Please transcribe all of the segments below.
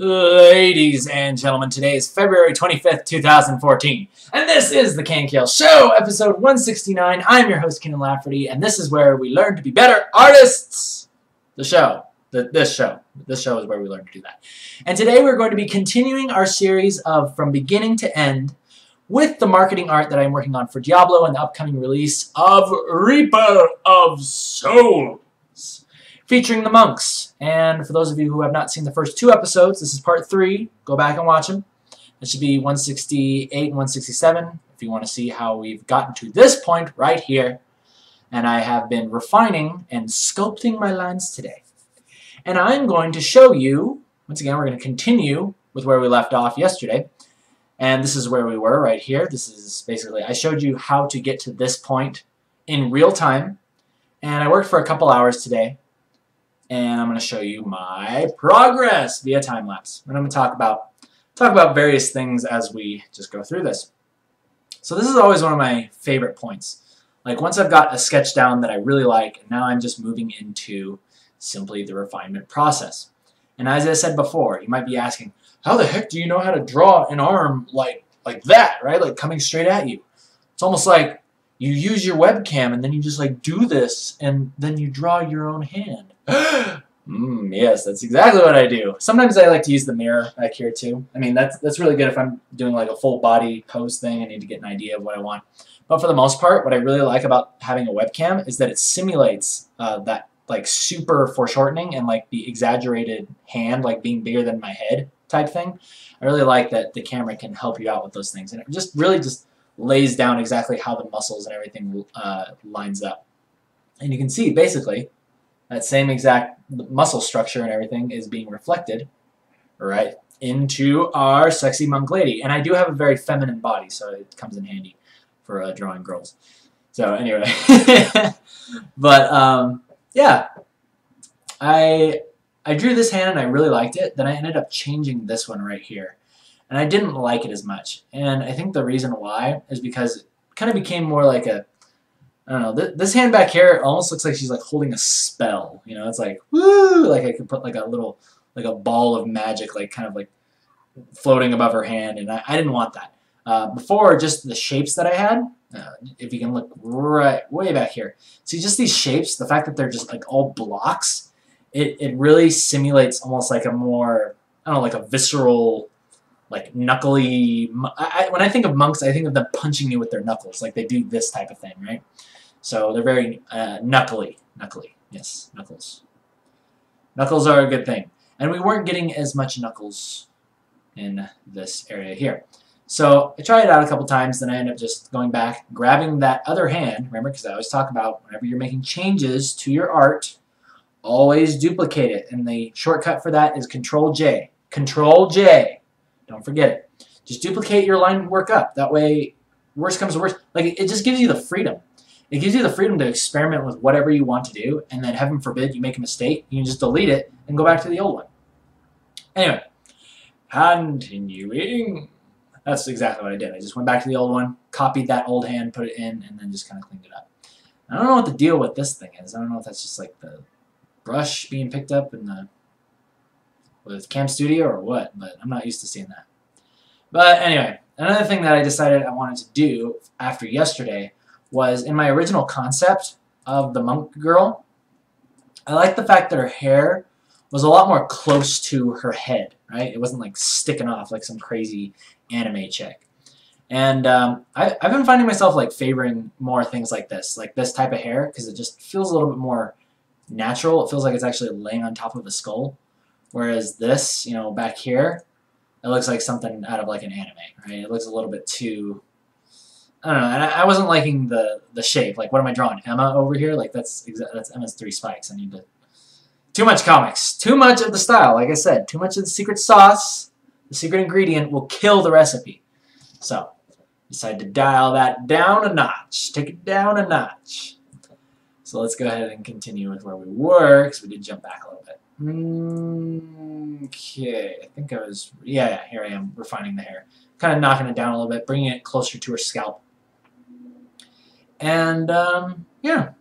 Ladies and gentlemen, today is February 25th, 2014, and this is the KNKL Show, episode 169. I'm your host, Kenan Lafferty, and this is where we learn to be better artists. This show is where we learn to do that. And today we're going to be continuing our series of From Beginning to End with the marketing art that I'm working on for Diablo and the upcoming release of Reaper of Souls, featuring the monks. And for those of you who have not seen the first two episodes, this is part 3. Go back and watch them. It should be 168 and 167 if you want to see how we've gotten to this point right here. And I have been refining and sculpting my lines today. And I'm going to show you, once again, we're going to continue with where we left off yesterday. And this is where we were right here. This is basically, I showed you how to get to this point in real time. And I worked for a couple hours today. And I'm going to show you my progress via time-lapse. And I'm going to talk about various things as we just go through this. So this is always one of my favorite points. Like once I've got a sketch down that I really like, and now I'm just moving into simply the refinement process. And as I said before, you might be asking, how the heck do you know how to draw an arm like that, right? Like coming straight at you. It's almost like you use your webcam and then you just like do this and then you draw your own hand. Yes, that's exactly what I do. Sometimes I like to use the mirror back here too. I mean, that's really good if I'm doing like a full body pose thing. I need to get an idea of what I want. But for the most part, what I really like about having a webcam is that it simulates that like super foreshortening and like the exaggerated hand like being bigger than my head type thing. I really like that the camera can help you out with those things, and it just really just lays down exactly how the muscles and everything lines up. And you can see basically that same exact muscle structure and everything is being reflected right into our sexy monk lady. And I do have a very feminine body, so it comes in handy for drawing girls. So anyway, but yeah, I drew this hand and I really liked it. Then I ended up changing this one right here, and I didn't like it as much. And I think the reason why is because it kind of became more like a, I don't know, this hand back here almost looks like she's like holding a spell. You know, it's like, woo, like I could put like a little, like a ball of magic, like kind of like floating above her hand, and I didn't want that. Before, just the shapes that I had, if you can look right, way back here, see just these shapes, the fact that they're just like all blocks, it really simulates almost like a more, I don't know, like a visceral, like knuckly, when I think of monks, I think of them punching you with their knuckles, like they do this type of thing, right? So they're very knuckly, yes, knuckles. Knuckles are a good thing. And we weren't getting as much knuckles in this area here. So I tried it out a couple times, then I ended up just going back, grabbing that other hand, remember, because I always talk about whenever you're making changes to your art, always duplicate it. And the shortcut for that is Control-J. Control-J. Don't forget it. Just duplicate your line work up. That way, worst comes to worst. Like, it just gives you the freedom. It gives you the freedom to experiment with whatever you want to do, and then heaven forbid you make a mistake, you can just delete it and go back to the old one. Anyway, continuing. That's exactly what I did. I just went back to the old one, copied that old hand, put it in, and then just kind of cleaned it up. I don't know what the deal with this thing is. I don't know if that's just like the brush being picked up in the with Cam Studio or what, but I'm not used to seeing that. But anyway, another thing that I decided I wanted to do after yesterday was, in my original concept of the monk girl, I liked the fact that her hair was a lot more close to her head, right? It wasn't like sticking off like some crazy anime chick. And I've been finding myself like favoring more things like this type of hair, because it just feels a little bit more natural. It feels like it's actually laying on top of a skull. Whereas this, you know, back here, it looks like something out of like an anime, right? It looks a little bit too, I don't know, and I wasn't liking the shape. Like, what am I drawing? Emma over here? Like, that's Emma's 3 spikes. I need to, too much comics. Too much of the style, like I said. Too much of the secret sauce, the secret ingredient will kill the recipe. So, decided to dial that down a notch. Take it down a notch. So let's go ahead and continue with where we were, because we did jump back a little bit. Okay, I think I was, yeah, here I am, refining the hair. Kind of knocking it down a little bit, bringing it closer to her scalp. And, yeah.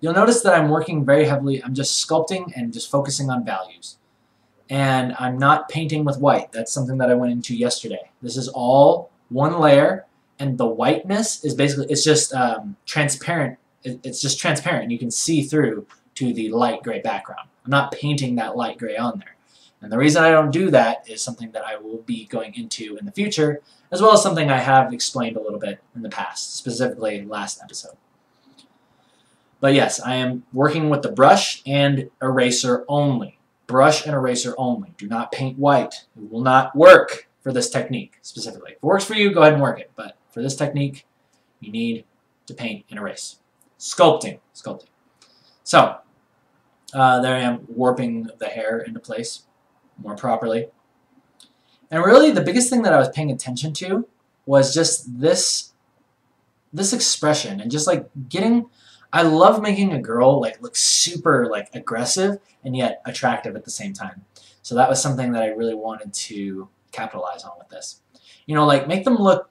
You'll notice that I'm working very heavily, I'm just sculpting and just focusing on values. And I'm not painting with white. That's something that I went into yesterday. This is all one layer, and the whiteness is basically, it's just transparent. It's just transparent. You can see through to the light gray background. I'm not painting that light gray on there. And the reason I don't do that is something that I will be going into in the future, as well as something I have explained a little bit in the past, specifically last episode. But yes, I am working with the brush and eraser only. Brush and eraser only. Do not paint white. It will not work for this technique specifically. If it works for you, go ahead and work it. But for this technique, you need to paint and erase. Sculpting. Sculpting. So, there I am warping the hair into place more properly. And really, the biggest thing that I was paying attention to was just this expression and just like getting. I love making a girl like look super like aggressive and yet attractive at the same time. So that was something that I really wanted to capitalize on with this. You know, like make them look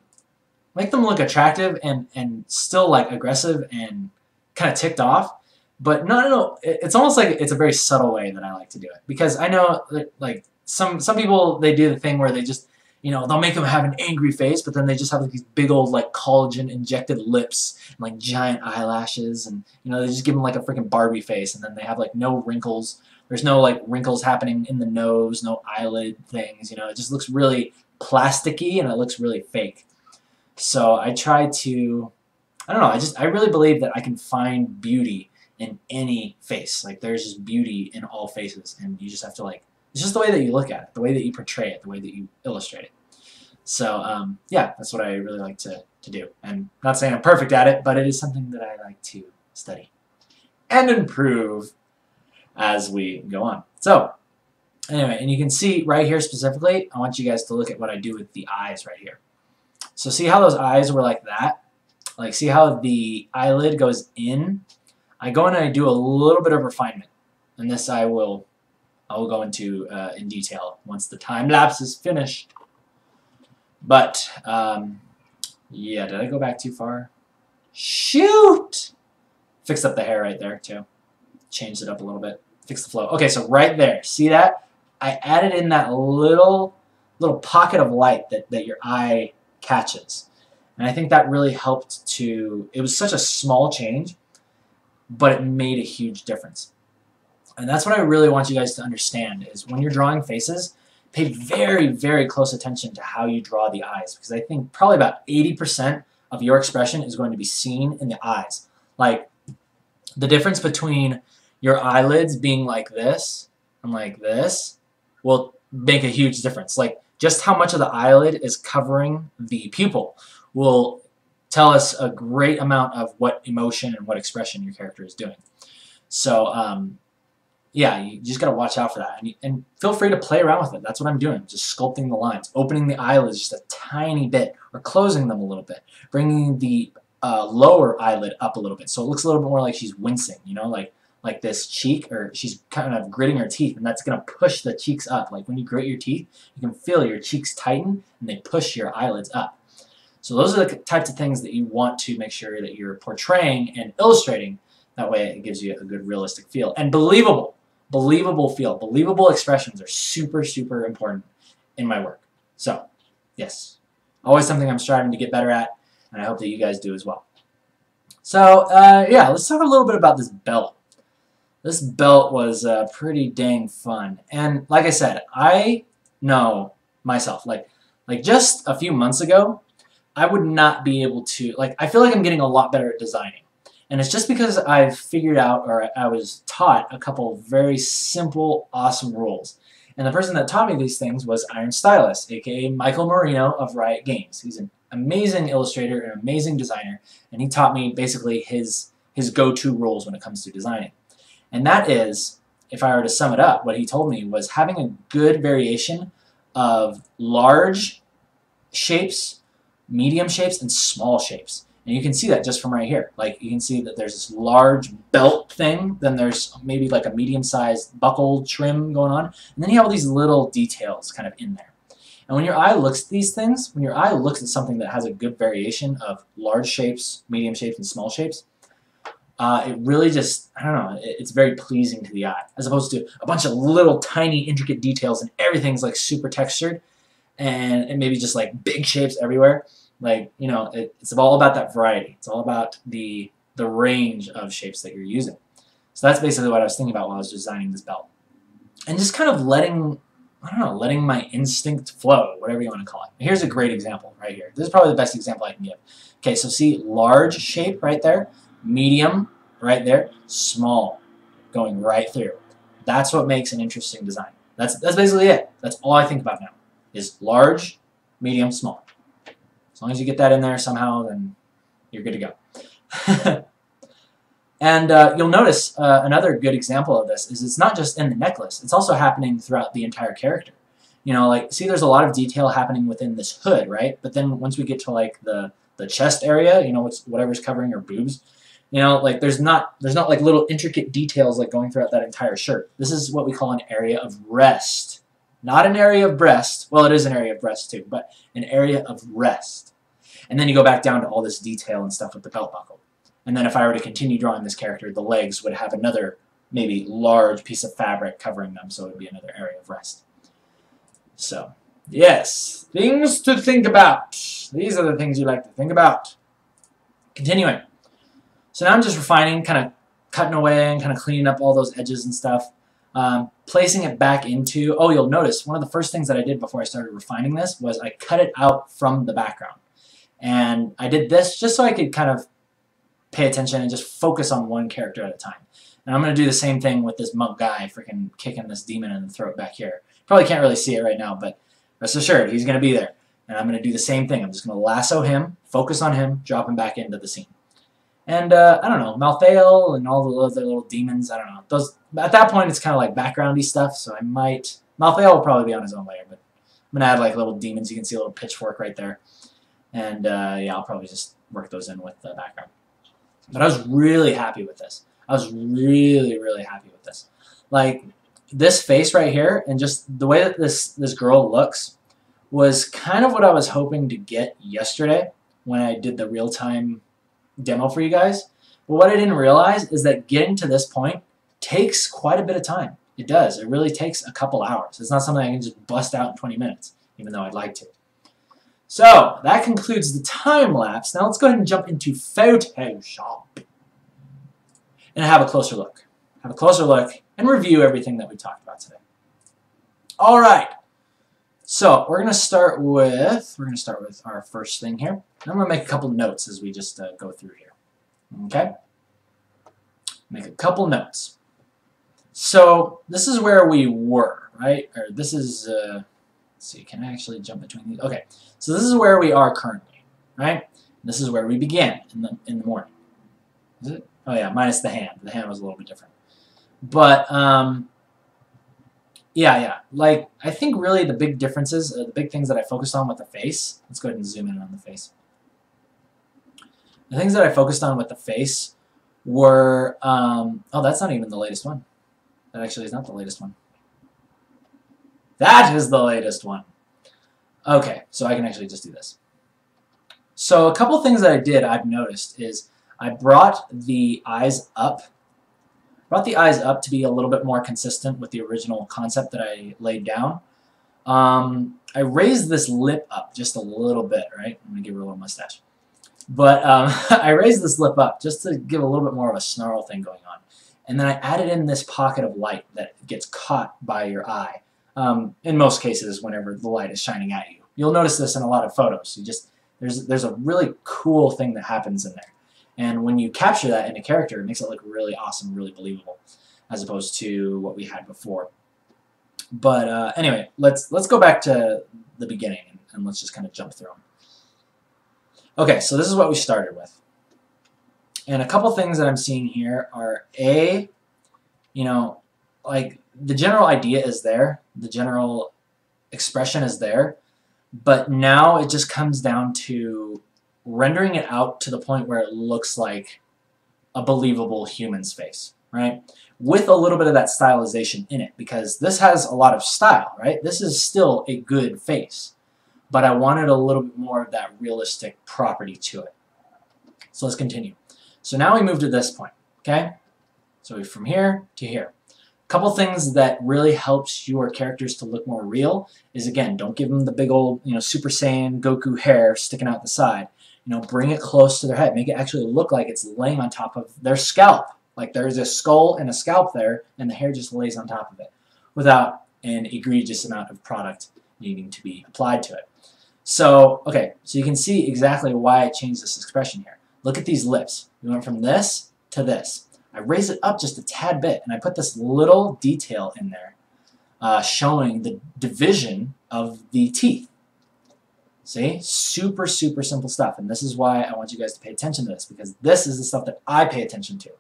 attractive and still like aggressive and kind of ticked off. But no, it's almost like it's a very subtle way that I like to do it, because I know that like some people, they do the thing where they just, you know, they'll make them have an angry face, but then they just have like these big old like collagen injected lips and like giant eyelashes, and you know, they just give them like a freaking Barbie face, and then they have like no wrinkles. There's no like wrinkles happening in the nose, no eyelid things. You know, it just looks really plasticky and it looks really fake. So I try to, I don't know, I really believe that I can find beauty in any face. Like there's just beauty in all faces, and you just have to like, it's just the way that you look at it, the way that you portray it, the way that you illustrate it. So yeah, that's what I really like to do. And not saying I'm perfect at it, but it is something that I like to study and improve as we go on. So anyway, and you can see right here specifically, I want you guys to look at what I do with the eyes right here. So see how those eyes were like that? Like see how the eyelid goes in? I go in and I do a little bit of refinement. And this I will go into in detail once the time lapse is finished. But yeah, did I go back too far? Shoot! Fixed up the hair right there too. Changed it up a little bit. Fixed the flow. Okay, so right there, see that? I added in that little pocket of light that your eye catches. And I think that really helped to, it was such a small change, but it made a huge difference. And that's what I really want you guys to understand, is when you're drawing faces, pay very, very close attention to how you draw the eyes, because I think probably about 80% of your expression is going to be seen in the eyes. Like, the difference between your eyelids being like this and like this will make a huge difference. Like, just how much of the eyelid is covering the pupil will tell us a great amount of what emotion and what expression your character is doing. So, yeah, you just got to watch out for that. And feel free to play around with it. That's what I'm doing, just sculpting the lines, opening the eyelids just a tiny bit, or closing them a little bit, bringing the lower eyelid up a little bit so it looks a little bit more like she's wincing, you know, like this cheek, or she's kind of gritting her teeth, and that's going to push the cheeks up. Like when you grit your teeth, you can feel your cheeks tighten, and they push your eyelids up. So those are the types of things that you want to make sure that you're portraying and illustrating. That way it gives you a good realistic feel. And believable feel. Believable expressions are super, super important in my work. So, yes. Always something I'm striving to get better at, and I hope that you guys do as well. So, yeah, let's talk a little bit about this belt. This belt was pretty dang fun. And like I said, I know myself. Like just a few months ago, I would not be able to, like, I feel like I'm getting a lot better at designing. And it's just because I've figured out, or I was taught, a couple very simple, awesome rules. And the person that taught me these things was Iron Stylus, aka Michael Marino of Riot Games. He's an amazing illustrator, an amazing designer, and he taught me basically his go-to rules when it comes to designing. And that is, if I were to sum it up, what he told me was having a good variation of large shapes, medium shapes, and small shapes. And you can see that just from right here. Like, you can see that there's this large belt thing, then there's maybe like a medium-sized buckle trim going on, and then you have all these little details kind of in there. And when your eye looks at these things, when your eye looks at something that has a good variation of large shapes, medium shapes, and small shapes, it really just, I don't know, it's very pleasing to the eye, as opposed to a bunch of little tiny intricate details and everything's like super textured and maybe just like big shapes everywhere. Like, you know, it's all about that variety. It's all about the range of shapes that you're using. So that's basically what I was thinking about while I was designing this belt. And just kind of letting, I don't know, letting my instinct flow, whatever you want to call it. Here's a great example right here. This is probably the best example I can give. Okay, so see large shape right there, medium right there, small going right through. That's what makes an interesting design. That's basically it. That's all I think about now is large, medium, small. As long as you get that in there somehow, then you're good to go. And you'll notice another good example of this is it's not just in the necklace. It's also happening throughout the entire character. You know, like, see there's a lot of detail happening within this hood, right? But then once we get to, like, the chest area, you know, whatever's covering her boobs, you know, like, there's not like, little intricate details, like, going throughout that entire shirt. This is what we call an area of rest. Not an area of breast. Well, it is an area of breast, too, but an area of rest. And then you go back down to all this detail and stuff with the belt buckle. And then if I were to continue drawing this character, the legs would have another maybe large piece of fabric covering them, so it would be another area of rest. So, yes, things to think about. These are the things you like to think about. Continuing. So now I'm just refining, kind of cutting away and kind of cleaning up all those edges and stuff. Placing it back into, oh, you'll notice one of the first things that I did before I started refining this was I cut it out from the background. And I did this just so I could kind of pay attention and just focus on one character at a time. And I'm going to do the same thing with this monk guy freaking kicking this demon in the throat back here. Probably can't really see it right now, but rest assured, he's going to be there. And I'm going to do the same thing. I'm just going to lasso him, focus on him, drop him back into the scene. And, I don't know, Malthael and all the other little demons, I don't know. Those, at that point, it's kind of like backgroundy stuff, so I might... Malthael will probably be on his own layer, but I'm going to add like little demons. You can see a little pitchfork right there. And, yeah, I'll probably just work those in with the background. But I was really happy with this. I was really, really happy with this. Like, this face right here and just the way that this girl looks was kind of what I was hoping to get yesterday when I did the real-time demo for you guys. But what I didn't realize is that getting to this point takes quite a bit of time. It does. It really takes a couple hours. It's not something I can just bust out in 20 minutes, even though I'd like to. So, that concludes the time lapse. Now let's go ahead and jump into Photoshop and have a closer look. Have a closer look and review everything that we talked about today. All right. So, we're going to start with our first thing here. I'm going to make a couple notes as we just go through here. Okay? Make a couple notes. So, this is where we were, right? Or this is, let's see, can I actually jump between these? Okay, so this is where we are currently, right? This is where we began in the morning. Is it? Oh yeah, minus the hand. The hand was a little bit different. But, yeah. Like, I think really the big differences, the big things that I focused on with the face, let's go ahead and zoom in on the face. The things that I focused on with the face were, oh, that's not even the latest one. That actually is not the latest one. That is the latest one. Okay, so I can actually just do this. So a couple things that I've noticed is I brought the eyes up. To be a little bit more consistent with the original concept that I laid down. I raised this lip up just a little bit, right? I'm going to give her a little mustache. But I raised this lip up just to give a little bit more of a snarl thing going on. And then I added in this pocket of light that gets caught by your eye. In most cases, whenever the light is shining at you. You'll notice this in a lot of photos. There's a really cool thing that happens in there. And when you capture that in a character, it makes it look really awesome, really believable, as opposed to what we had before. But anyway, let's go back to the beginning and let's just kind of jump through them. Okay, so this is what we started with. And a couple things that I'm seeing here are like the general idea is there, the general expression is there, but now it just comes down to rendering it out to the point where it looks like a believable human's face, right? With a little bit of that stylization in it, because this has a lot of style, right? This is still a good face, but I wanted a little bit more of that realistic property to it. So let's continue. So now we move to this point. Okay? So from here to here. A couple things that really helps your characters to look more real is, again, don't give them the big old, Super Saiyan Goku hair sticking out the side. Bring it close to their head. Make it actually look like it's laying on top of their scalp. Like there's a skull and a scalp there, and the hair just lays on top of it without an egregious amount of product needing to be applied to it. So, okay, so you can see exactly why I changed this expression here. Look at these lips. We went from this to this. I raised it up just a tad bit, and I put this little detail in there showing the division of the teeth. See? Super, super simple stuff, and this is why I want you guys to pay attention to this, because this is the stuff that I pay attention to.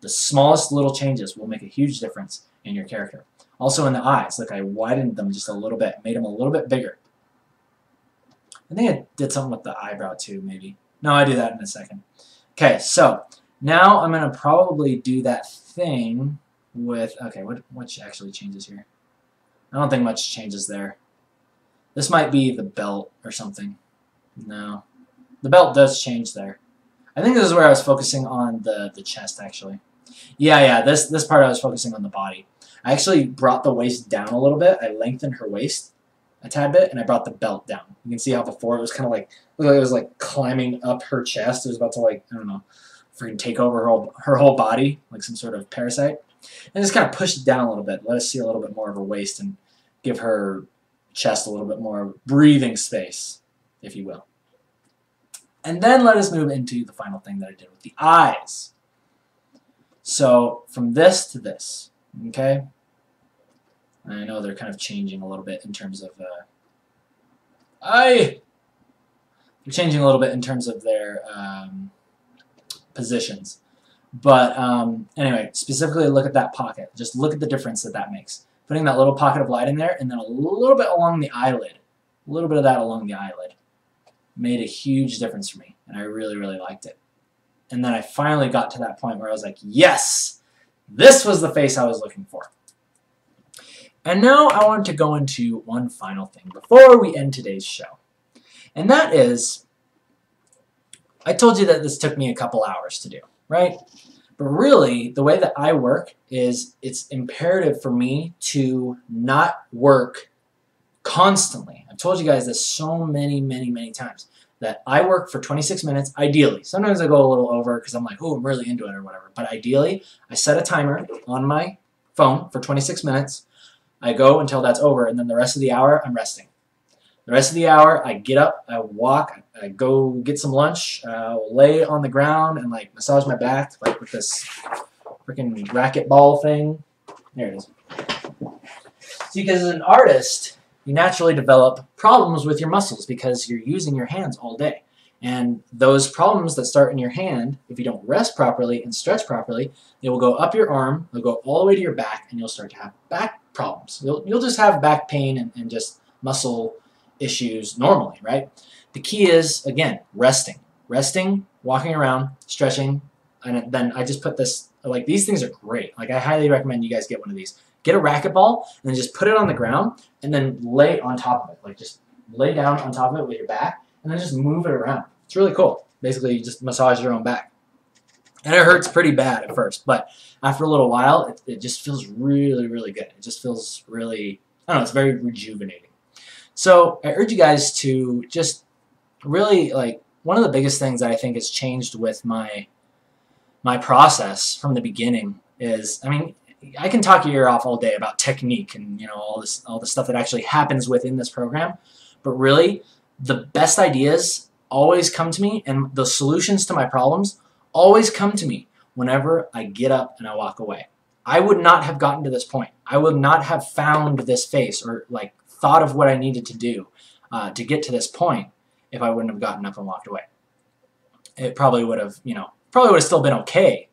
The smallest little changes will make a huge difference in your character. Also in the eyes, look, I widened them just a little bit, made them a little bit bigger. I think I did something with the eyebrow too, maybe. No, I do that in a second. Okay, so now I'm going to probably do that thing with, okay, what actually changes here? I don't think much changes there. This might be the belt or something. No. The belt does change there. I think this is where I was focusing on the chest, actually. Yeah, this part I was focusing on the body. I actually brought the waist down a little bit. I lengthened her waist a tad bit, and I brought the belt down. You can see how before it was kind of like, looked like it was like climbing up her chest. It was about to, like, I don't know, freaking take over her whole body, like some sort of parasite. And just kind of push it down a little bit. Let us see a little bit more of her waist and give her chest a little bit more breathing space, if you will. And then let us move into the final thing that I did with the eyes. So from this to this, okay? I know they're kind of changing a little bit in terms of they're changing a little bit in terms of their positions. But anyway, specifically look at that pocket. Just look at the difference that that makes. Putting that little pocket of light in there, and then a little bit along the eyelid. A little bit of that along the eyelid made a huge difference for me, and I really, really liked it. And then I finally got to that point where I was like, yes! This was the face I was looking for. And now I want to go into one final thing before we end today's show. And that is, I told you that this took me a couple hours to do, right? But really, the way that I work is it's imperative for me to not work constantly. I've told you guys this so many, many, many times, that I work for 26 minutes, ideally. Sometimes I go a little over because I'm like, oh, I'm really into it or whatever. But ideally, I set a timer on my phone for 26 minutes. I go until that's over, and then the rest of the hour, I'm resting. The rest of the hour, I get up, I walk, I go get some lunch, lay on the ground and like massage my back, like with this freaking racquetball thing. There it is. See, because as an artist, you naturally develop problems with your muscles because you're using your hands all day. And those problems that start in your hand, if you don't rest properly and stretch properly, they will go up your arm, they'll go all the way to your back, and you'll start to have back problems. You'll just have back pain and just muscle issues normally, right? The key is, again, resting. Resting, walking around, stretching, and then I just put this, like, these things are great. Like, I highly recommend you guys get one of these. Get a racquetball, and then just put it on the ground, and then lay on top of it. Like, just lay down on top of it with your back, and then just move it around. It's really cool. Basically, you just massage your own back. And it hurts pretty bad at first, but after a little while, it just feels really, really good. It just feels really, I don't know, it's very rejuvenating. So I urge you guys to just really, like, one of the biggest things that I think has changed with my process from the beginning is, I mean, I can talk your ear off all day about technique and, you know, all the stuff that actually happens within this program, but really, the best ideas always come to me, and the solutions to my problems always come to me whenever I get up and I walk away. I would not have gotten to this point. I would not have found this face or, like, thought of what I needed to do to get to this point if I wouldn't have gotten up and walked away. It probably would have, you know, still been okay,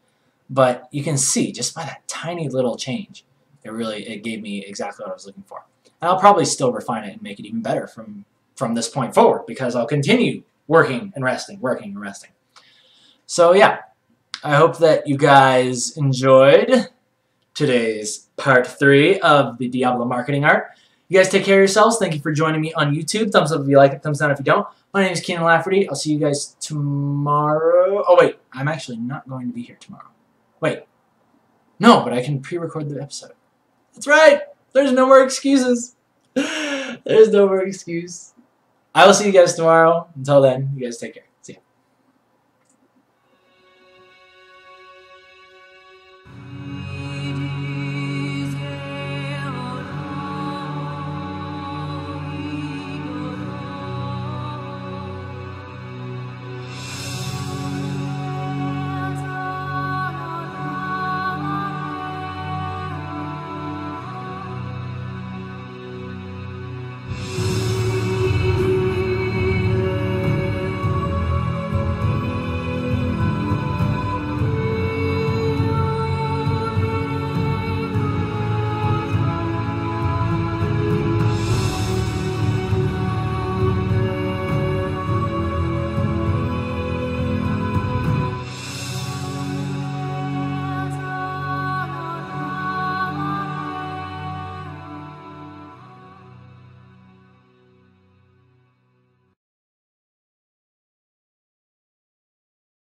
but you can see just by that tiny little change, it gave me exactly what I was looking for. And I'll probably still refine it and make it even better from this point forward, because I'll continue working and resting, working and resting. So yeah, I hope that you guys enjoyed today's part 3 of the Diablo marketing art. You guys take care of yourselves. Thank you for joining me on YouTube. Thumbs up if you like it, thumbs down if you don't. My name is KNKL. I'll see you guys tomorrow. Oh wait, I'm actually not going to be here tomorrow. Wait. No, but I can pre-record the episode. That's right. There's no more excuses. There's no more excuse. I will see you guys tomorrow. Until then, you guys take care.